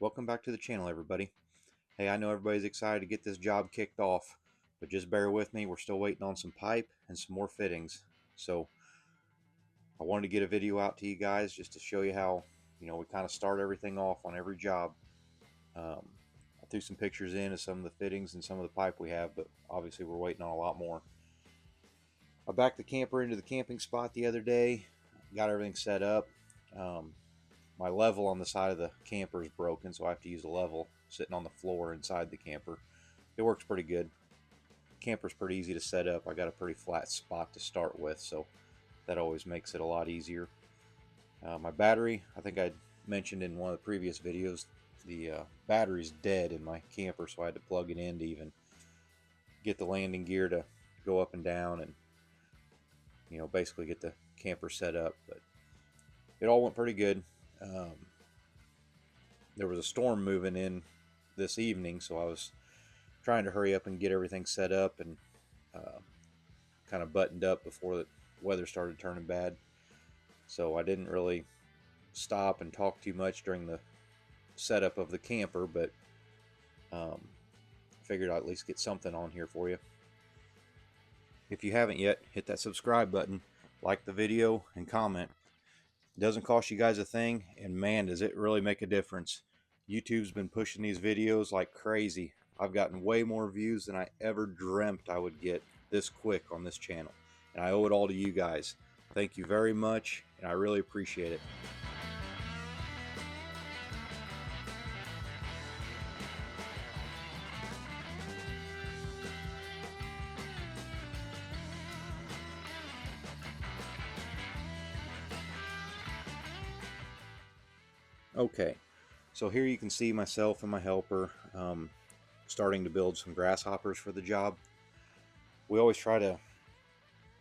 Welcome back to the channel, everybody. Hey, I know everybody's excited to get this job kicked off, but just bear with me. We're still waiting on some pipe and some more fittings. So I wanted to get a video out to you guys just to show you how, we kind of start everything off on every job. I threw some pictures in of some of the fittings and some of the pipe we have, but obviously we're waiting on a lot more. I backed the camper into the camping spot the other day, got everything set up. My level on the side of the camper is broken, so I have to use a level sitting on the floor inside the camper. It works pretty good. Camper's pretty easy to set up. I got a pretty flat spot to start with, so that always makes it a lot easier. My battery, I think I mentioned in one of the previous videos, the battery's dead in my camper, so I had to plug it in to even get the landing gear to go up and down and basically get the camper set up. But it all went pretty good. There was a storm moving in this evening, so I was trying to hurry up and get everything set up and kind of buttoned up before the weather started turning bad. So I didn't really stop and talk too much during the setup of the camper, but figured I'd at least get something on here for you. If you haven't yet, hit that subscribe button, like the video, and comment. It doesn't cost you guys a thing, and man, does it really make a difference. YouTube's been pushing these videos like crazy. I've gotten way more views than I ever dreamt I would get this quick on this channel, and I owe it all to you guys. Thank you very much, and I really appreciate it. Okay, so here you can see myself and my helper starting to build some grasshoppers for the job. We always try to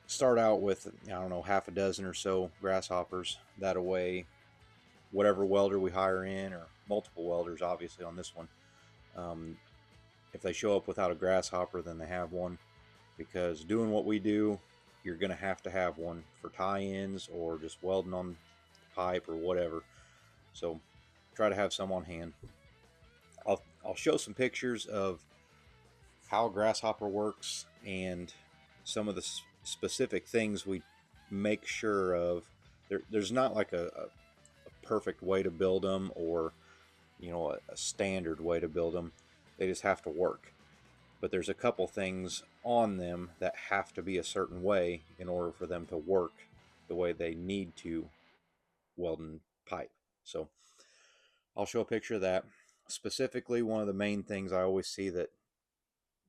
start out with, I don't know, half a dozen or so grasshoppers. That way, whatever welder we hire in, or multiple welders obviously on this one, if they show up without a grasshopper, then they have one, because doing what we do, you're going to have one for tie-ins or just welding on pipe or whatever. So try to have some on hand. I'll show some pictures of how a grasshopper works and some of the specific things we make sure of. There's not like a perfect way to build them, or a standard way to build them. They just have to work. But there's a couple things on them that have to be a certain way in order for them to work the way they need to weld and pipe. So I'll show a picture of that. Specifically, one of the main things I always see that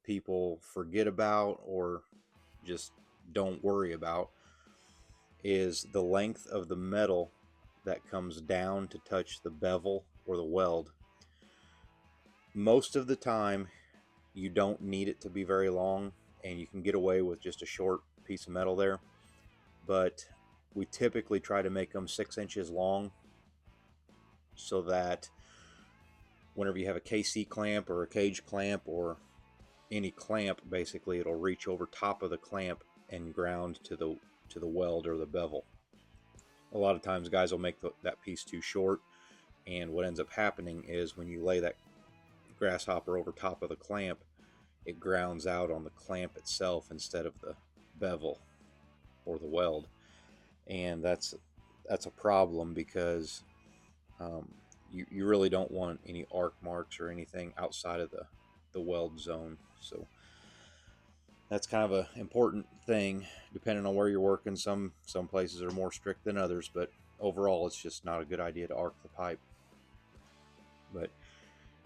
people forget about or just don't worry about is the length of the metal that comes down to touch the bevel or the weld. Most of the time, you don't need it to be very long, and you can get away with just a short piece of metal there. But we typically try to make them 6 inches long, so that whenever you have a KC clamp or a cage clamp or any clamp, basically it'll reach over top of the clamp and ground to the weld or the bevel. A lot of times guys will make that piece too short, and what ends up happening is when you lay that grasshopper over top of the clamp, it grounds out on the clamp itself instead of the bevel or the weld, and that's a problem, because you really don't want any arc marks or anything outside of the weld zone. So that's kind of an important thing depending on where you're working. Some places are more strict than others, but overall it's just not a good idea to arc the pipe. But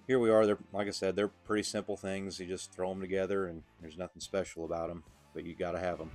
here we are. They're, like I said, they're pretty simple things. You just throw them together and there's nothing special about them, but you got to have them.